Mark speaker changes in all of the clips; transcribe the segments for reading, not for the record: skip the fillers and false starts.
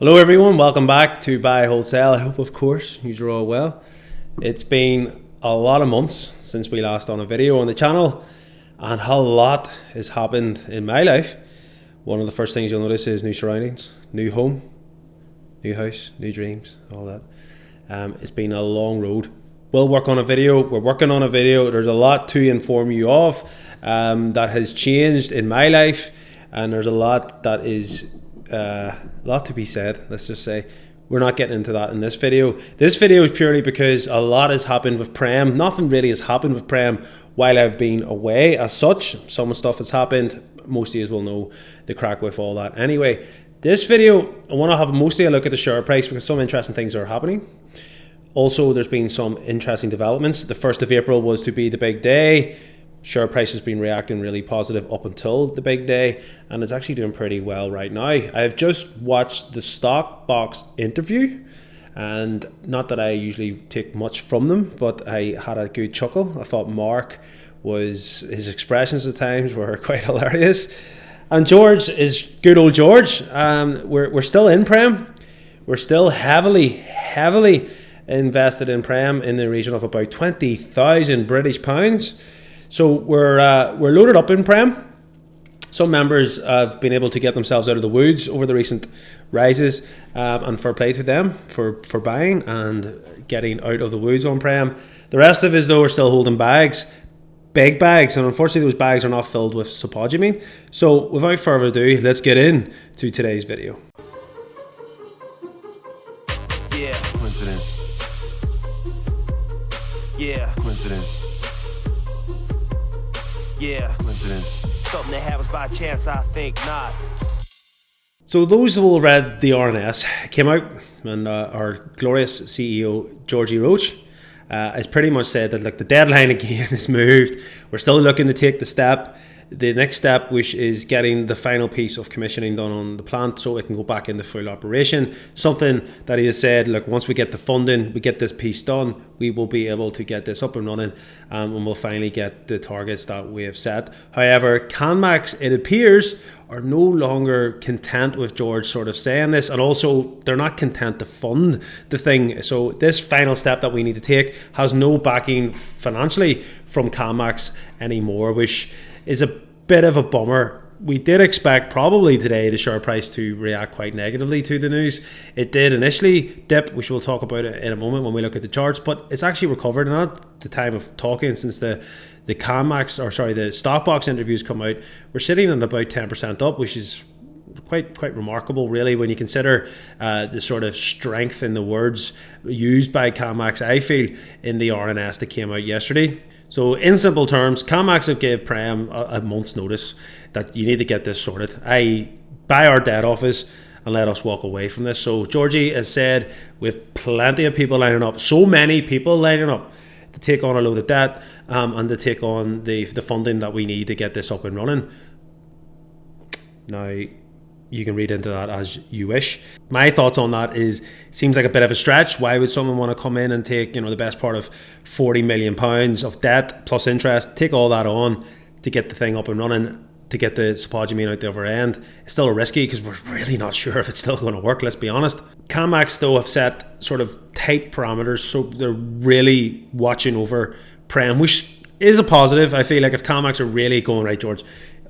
Speaker 1: Hello everyone, welcome back to Buy Wholesale. I hope of course you're all well. It's been a lot of months since we last done a video on the channel and a lot has happened in my life. One of the first things you'll notice is new surroundings, new home, new house, new dreams, all that. It's been a long road. We'll work on a video, we're working on a video. There's a lot to inform you of that has changed in my life, and there's a lot that is lot to be said. Let's just say we're not getting into that in this video. This video is purely because a lot has happened with PREM. Nothing really has happened with PREM while I've been away as such. Some stuff has happened. Most of you will know the crack with all that. Anyway, this video I want to have mostly a look at the share price because some interesting things are happening. Also, there's been some interesting developments. The 1st of April was to be the big day. Share price has been reacting really positive up until the big day, and it's actually doing pretty well right now. I've just watched the Stock Box interview, and not that I usually take much from them, but I had a good chuckle. I thought his expressions at times were quite hilarious. And George is good old George. We're still in PREM. We're still heavily invested in PREM in the region of about 20,000 British pounds. So we're loaded up in PREM. Some members have been able to get themselves out of the woods over the recent rises, and fair play to them for buying and getting out of the woods on PREM. The rest of us, though, are still holding bags, big bags, and unfortunately those bags are not filled with spodumene. So without further ado, let's get into today's video.
Speaker 2: Yeah. Coincidence. Yeah. Coincidence. Yeah. Coincidence. Something that happens by chance, I think not.
Speaker 1: So those who will read the RNS came out, and our glorious CEO George Roach has pretty much said that the deadline again is moved. We're still looking to take the next step, which is getting the final piece of commissioning done on the plant so it can go back into full operation. Something that he has said, look, once we get the funding, we get this piece done, we will be able to get this up and running, and we'll finally get the targets that we have set. However, Canmax, it appears, are no longer content with George sort of saying this, and also they're not content to fund the thing. So this final step that we need to take has no backing financially from Canmax anymore, which is a bit of a bummer. We did expect probably today the share price to react quite negatively to the news. It did initially dip, which we'll talk about in a moment when we look at the charts, but it's actually recovered. And at the time of talking, since the Stock Box interviews come out, we're sitting at about 10% up, which is quite remarkable really when you consider the sort of strength in the words used by Canmax, I feel, in the RNS that came out yesterday. So in simple terms, Canmax have gave PREM a month's notice that you need to get this sorted, i.e. buy our debt office and let us walk away from this. So Georgie has said we have plenty of people lining up, so many people lining up to take on a load of debt and to take on the funding that we need to get this up and running. Now, you can read into that as you wish. My thoughts on that is, it seems like a bit of a stretch. Why would someone want to come in and take, the best part of £40 million of debt plus interest, take all that on to get the thing up and running, to get the spodumene out the other end? It's still risky because we're really not sure if it's still going to work, let's be honest. Canmax, though, have set sort of tight parameters, so they're really watching over PREM, which is a positive. I feel like if Canmax are really going, right, George,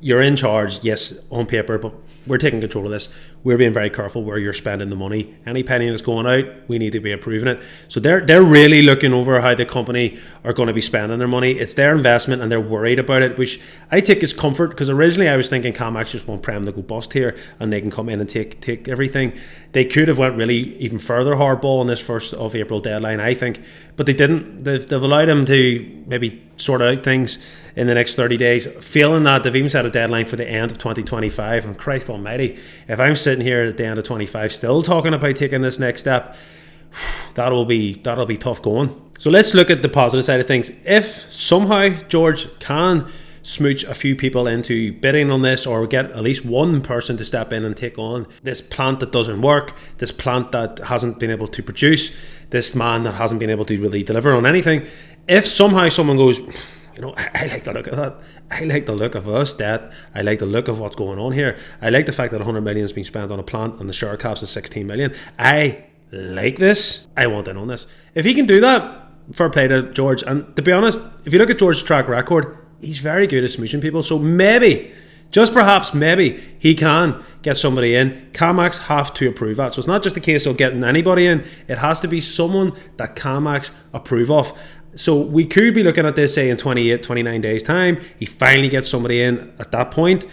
Speaker 1: you're in charge, yes, on paper, but we're taking control of this. We're being very careful where you're spending the money. Any penny that's going out, we need to be approving it. So they're really looking over how the company are going to be spending their money. It's their investment and they're worried about it, which I take as comfort, because originally I was thinking Canmax just want PREM to go bust here and they can come in and take everything. They could have went really even further hardball on this 1st of April deadline, I think, but they didn't. They've allowed them to maybe sort out things in the next 30 days, feeling that they've even set a deadline for the end of 2025. And Christ almighty, if I'm sitting here at the end of 25 still talking about taking this next step, that'll be tough going. So let's look at the positive side of things. If somehow George can smooch a few people into bidding on this, or get at least one person to step in and take on this plant that doesn't work, this plant that hasn't been able to produce, this man that hasn't been able to really deliver on anything, if somehow someone goes, I like the look of that. I like the look of us debt. I like the look of what's going on here. I like the fact that 100 million has been spent on a plant and the share caps is 16 million. I like this. I want in on this. If he can do that, fair play to George. And to be honest, if you look at George's track record, he's very good at smooching people. So maybe, just perhaps maybe, he can get somebody in. Canmax have to approve that. So it's not just a case of getting anybody in. It has to be someone that Canmax approve of. So we could be looking at this, say, in 28, 29 days' time. He finally gets somebody in at that point.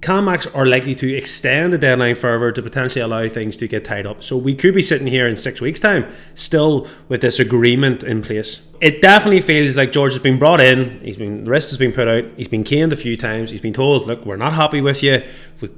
Speaker 1: Canmax are likely to extend the deadline further to potentially allow things to get tied up. So we could be sitting here in 6 weeks' time, still with this agreement in place. It definitely feels like George has been brought in. The risk has been put out. He's been caned a few times. He's been told, look, we're not happy with you. We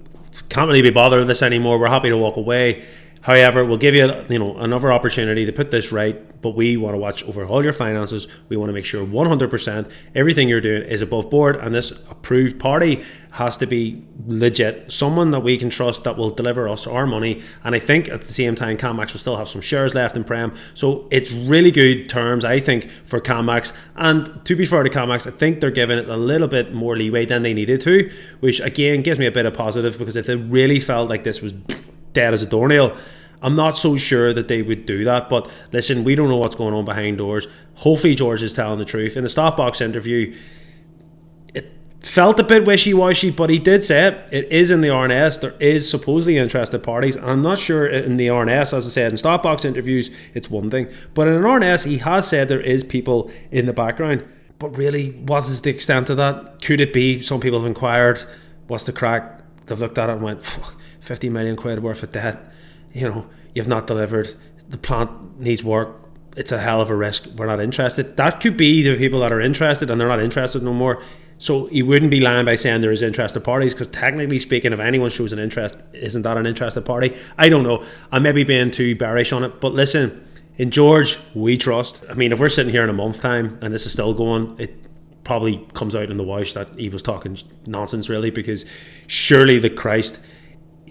Speaker 1: can't really be bothered with this anymore. We're happy to walk away. However, we'll give you, another opportunity to put this right, but we want to watch over all your finances. We want to make sure 100% everything you're doing is above board, and this approved party has to be legit, someone that we can trust that will deliver us our money. And I think at the same time, Canmax will still have some shares left in PREM, so it's really good terms, I think, for Canmax. And to be fair to Canmax, I think they're giving it a little bit more leeway than they needed to, which again gives me a bit of positive, because if they really felt like this was dead as a doornail, I'm not so sure that they would do that. But listen, we don't know what's going on behind doors. Hopefully George is telling the truth. In the Stopbox interview, it felt a bit wishy-washy, but he did say it is in the RNS. There is supposedly interested parties. I'm not sure in the RNS, as I said, in Stopbox interviews it's one thing, but in an RNS he has said there is people in the background. But really, what is the extent of that? Could it be some people have inquired, what's the crack? They've looked at it and went, 50 million quid worth of debt, you've not delivered, the plant needs work, it's a hell of a risk, we're not interested. That could be the people that are interested and they're not interested no more. So he wouldn't be lying by saying there is interested parties, because technically speaking, if anyone shows an interest, isn't that an interested party? I don't know, I may be being too bearish on it, but listen, in George we trust. I mean, if we're sitting here in a month's time and this is still going, it probably comes out in the wash that he was talking nonsense, really, because surely the Christ,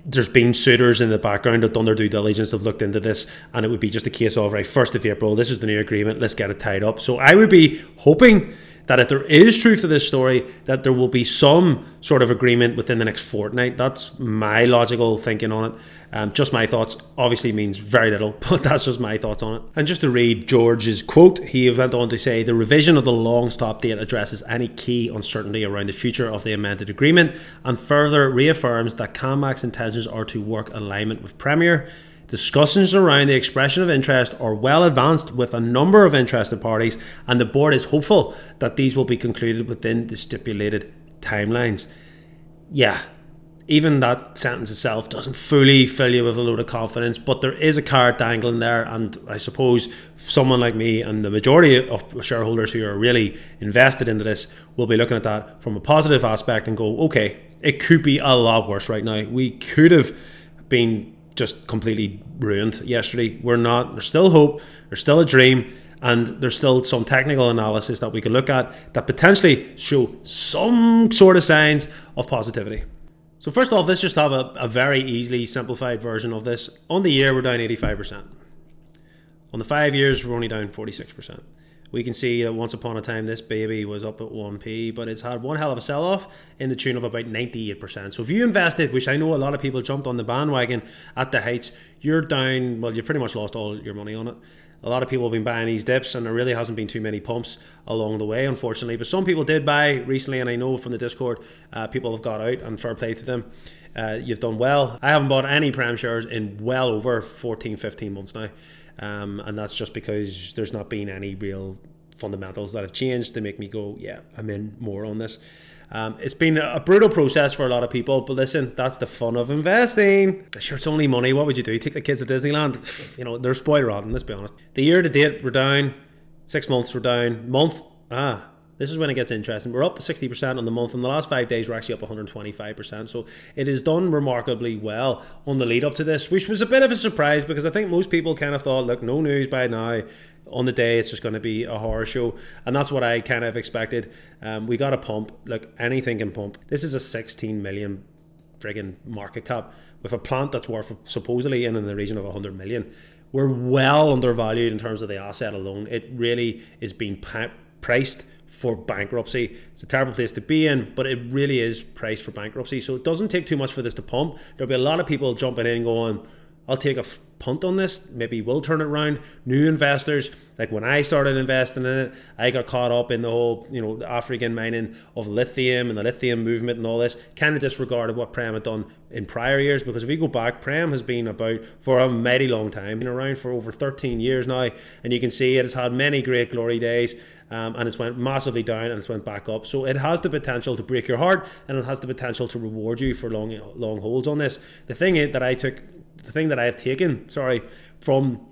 Speaker 1: there's been suitors in the background that have done their due diligence, have looked into this, and it would be just a case of, right, 1st of April, this is the new agreement, let's get it tied up. So I would be hoping that if there is truth to this story, that there will be some sort of agreement within the next fortnight. That's my logical thinking on it. Just my thoughts, obviously means very little, but that's just my thoughts on it. And just to read George's quote, he went on to say, the revision of the long stop date addresses any key uncertainty around the future of the amended agreement, and further reaffirms that Canmax intentions are to work in alignment with Premier. Discussions around the expression of interest are well advanced with a number of interested parties, and the board is hopeful that these will be concluded within the stipulated timelines. Yeah, even that sentence itself doesn't fully fill you with a load of confidence, but there is a card dangling there, and I suppose someone like me and the majority of shareholders who are really invested into this will be looking at that from a positive aspect and go, okay, it could be a lot worse right now. We could have been just completely ruined yesterday. We're not. There's still hope, there's still a dream, and there's still some technical analysis that we can look at that potentially show some sort of signs of positivity. So first off, let's just have a very easily simplified version of this. On the year, we're down 85%. On the 5 years, we're only down 46%. We can see that once upon a time, this baby was up at 1p, but it's had one hell of a sell-off in the tune of about 98%. So if you invested, which I know a lot of people jumped on the bandwagon at the heights, you're down, well, you've pretty much lost all your money on it. A lot of people have been buying these dips, and there really hasn't been too many pumps along the way, unfortunately. But some people did buy recently, and I know from the Discord, people have got out, and fair play to them. You've done well. I haven't bought any PREM shares in well over 14, 15 months now. And that's just because there's not been any real fundamentals that have changed to make me go, yeah, I'm in more on this. It's been a brutal process for a lot of people, but listen, that's the fun of investing. Sure, it's only money. What would you do? Take the kids to Disneyland? They're spoiled rotten, let's be honest. The year to date, we're down. 6 months, we're down. Month, this is when it gets interesting. We're up 60% on the month. In the last 5 days, we're actually up 125%. So it is done remarkably well on the lead up to this, which was a bit of a surprise, because I think most people kind of thought, look, no news by now. On the day, it's just going to be a horror show. And that's what I kind of expected. We got a pump. Look, anything can pump. This is a 16 million friggin' market cap with a plant that's worth supposedly in the region of 100 million. We're well undervalued in terms of the asset alone. It really is being priced for bankruptcy. It's a terrible place to be in, but it really is priced for bankruptcy. So it doesn't take too much for this to pump. There'll be a lot of people jumping in going, I'll take a punt on this, maybe we'll turn it around. New investors, like when I started investing in it, I got caught up in the whole, the African mining of lithium and the lithium movement and all this, kind of disregarded what PREM had done in prior years, because if we go back, PREM has been about for a mighty long time, been around for over 13 years now, and you can see it has had many great glory days, and it's went massively down and it's went back up. So it has the potential to break your heart, and it has the potential to reward you for long holds on this. The thing that I have taken from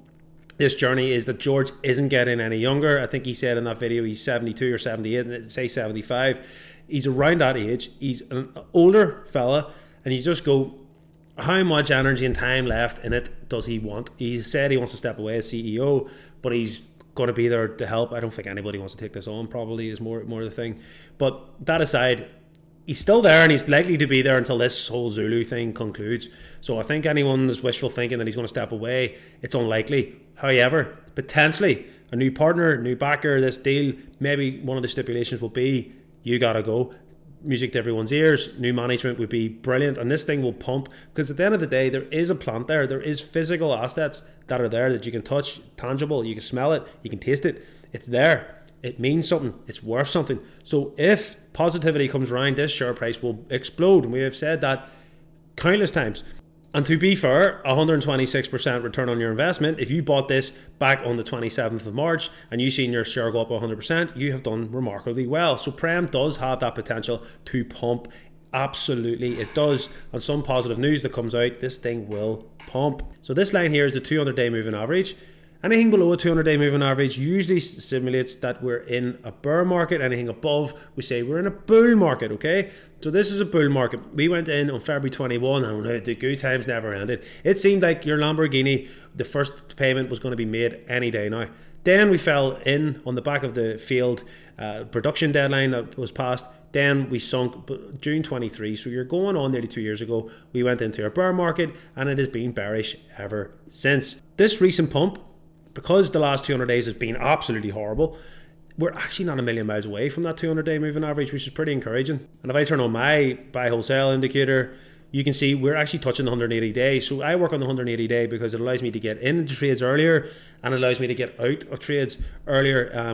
Speaker 1: this journey is that George isn't getting any younger. I think he said in that video he's 72 or 78, and it say 75. He's around that age. He's an older fella, and you just go, how much energy and time left in it does he want? He said he wants to step away as CEO, but he's going to be there to help. I don't think anybody wants to take this on, probably is more the thing. But that aside, he's still there, and he's likely to be there until this whole Zulu thing concludes. So I think anyone is wishful thinking that he's going to step away, it's unlikely. However, potentially a new partner, new backer, this deal, maybe one of the stipulations will be you gotta go. Music to everyone's ears, new management would be brilliant, and this thing will pump, because at the end of the day, there is a plant there is physical assets that are there that you can touch, tangible, you can smell it, you can taste it, it's there, it means something, it's worth something. So if positivity comes around, this share price will explode, and we have said that countless times. And to be fair, 126% return on your investment, if you bought this back on the 27th of March and you've seen your share go up 100%, you have done remarkably well. So PREM does have that potential to pump. Absolutely, it does. And some positive news that comes out, this thing will pump. So this line here is the 200-day moving average. Anything below a 200-day moving average usually simulates that we're in a bear market. Anything above, we say we're in a bull market, okay? So this is a bull market. We went in on February 21, and the good times never ended. It seemed like your Lamborghini, the first payment was going to be made any day now. Then we fell in on the back of the failed production deadline that was passed. Then we sunk June 23, so you're going on nearly 2 years ago. We went into a bear market, and it has been bearish ever since. This recent pump, because the last 200 days has been absolutely horrible, we're actually not a million miles away from that 200-day moving average, which is pretty encouraging. And if I turn on my buy wholesale indicator, you can see we're actually touching the 180 days. So I work on the 180 day because it allows me to get into trades earlier, and it allows me to get out of trades earlier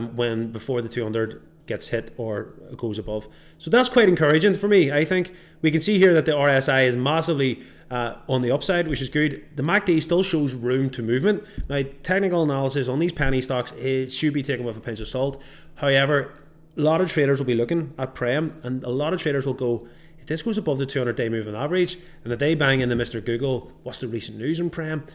Speaker 1: before the 200 gets hit or goes above. So that's quite encouraging for me. I think we can see here that the RSI is massively on the upside, which is good. The MACD still shows room to movement. Now, technical analysis on these penny stocks, it should be taken with a pinch of salt. However, a lot of traders will be looking at PREM, and a lot of traders will go, if this goes above the 200-day moving average, and if they bang in the Mr. Google, what's the recent news in PREM?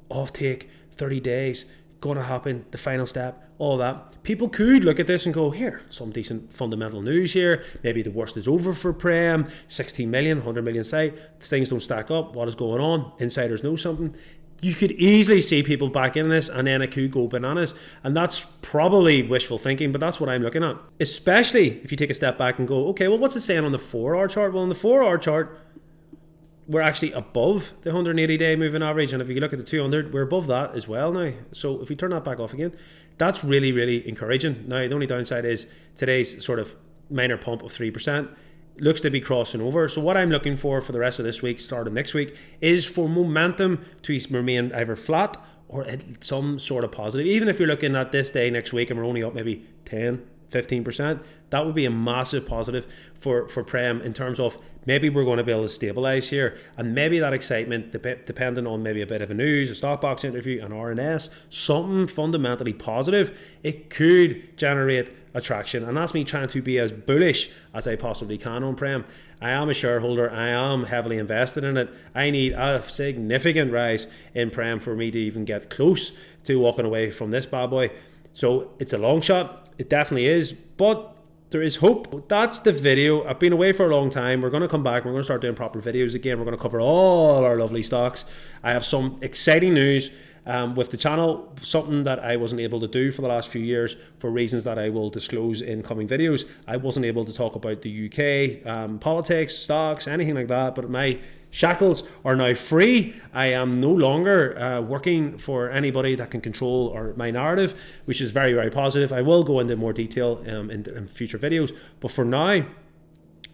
Speaker 1: Offtake, 30 days, going to happen, the final step, all that. People could look at this and go, here, some decent fundamental news here. Maybe the worst is over for PREM, 16 million, 100 million site. Things don't stack up. What is going on? Insiders know something. You could easily see people back in this, and then it could go bananas. And that's probably wishful thinking, but that's what I'm looking at. Especially if you take a step back and go, okay, well, what's it saying on the 4-hour chart? Well, on the 4-hour chart, we're actually above the 180-day moving average, and if you look at the 200, we're above that as well now. So if we turn that back off again, that's really, really encouraging. Now, the only downside is today's sort of minor pump of 3% looks to be crossing over. So what I'm looking for the rest of this week, start of next week, is for momentum to remain either flat or at some sort of positive. Even if you're looking at this day next week and we're only up maybe 10-15%, that would be a massive positive for PREM in terms of maybe we're going to be able to stabilize here, and maybe that excitement, depending on maybe a bit of a news, a stock box interview, an RNS, something fundamentally positive, it could generate attraction. And that's me trying to be as bullish as I possibly can on PREM. I am a shareholder, I am heavily invested in it. I need a significant rise in PREM for me to even get close to walking away from this bad boy. So it's a long shot, it definitely is, but there is hope. That's the video. I've been away for a long time. We're going to come back. We're going to start doing proper videos again. We're going to cover all our lovely stocks. I have some exciting news with the channel, something that I wasn't able to do for the last few years for reasons that I will disclose in coming videos. I wasn't able to talk about the UK politics, stocks, anything like that, but my shackles are now free. I am no longer working for anybody that can control my narrative, which is very, very positive. I will go into more detail in future videos, but for now,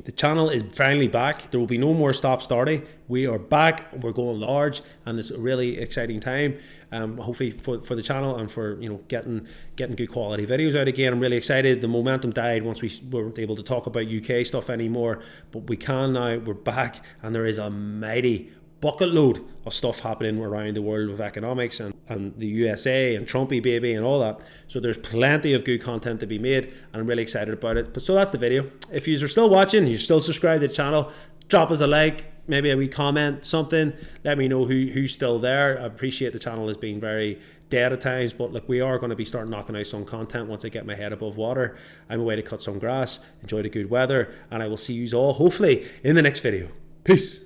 Speaker 1: the channel is finally back. There will be no more stop-starting. We are back. We're going large, and it's a really exciting time. Hopefully for the channel and for getting good quality videos out again. I'm really excited. The momentum died once we weren't able to talk about UK stuff anymore, but we can now. We're back, and there is a mighty bucket load of stuff happening around the world with economics and the USA and Trumpy baby and all that. So there's plenty of good content to be made, and I'm really excited about it. But so that's the video. If you are still watching, you're still subscribed to the channel, drop us a like, maybe a wee comment, something. Let me know who's still there. I appreciate the channel has been very dead at times, but look, we are going to be starting knocking out some content once I get my head above water. I'm away to cut some grass, enjoy the good weather, and I will see you all hopefully in the next video. Peace.